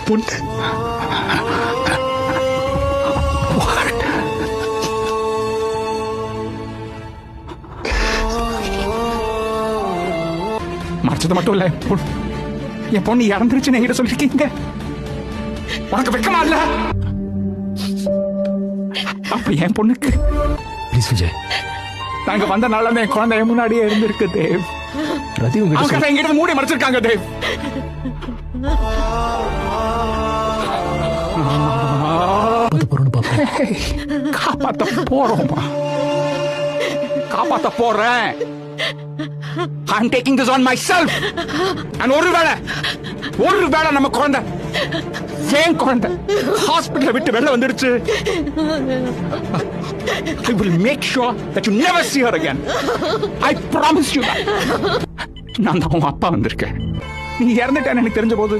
பொண்ணு மறைச்சது மட்டும் இல்ல, என் பொண்ணு இறந்துருச்சுன்னு என்கிட்ட சொல்லிருக்கீங்க. உனக்கு வெக்கமா இல்ல? அப்படி என் பொண்ணுக்கு ப்ளீஸ் விஜய், நாங்க வந்த நாள்ல இருந்து என் குழந்தை முன்னாடியே இருந்திருக்கு தேவ். ரதி அவங்க எங்கிட்ட மூடி மறைச்சிருக்காங்க தேவ். காப்பாத்த போறோமா? காப்பாத்த போறேன். I'm taking this on myself. And ஒருவேளை நம்ம குழந்தை ஏன் குழந்தை ஹாஸ்பிடல்ல விட்டு வெளில வந்துடுச்சு, I will make sure that you never see her again. I promise you that. நான் தான் உங்க அப்பா வந்திருக்கேன். நீ இறந்துட்டேன்னு எனக்கு தெரிஞ்ச போது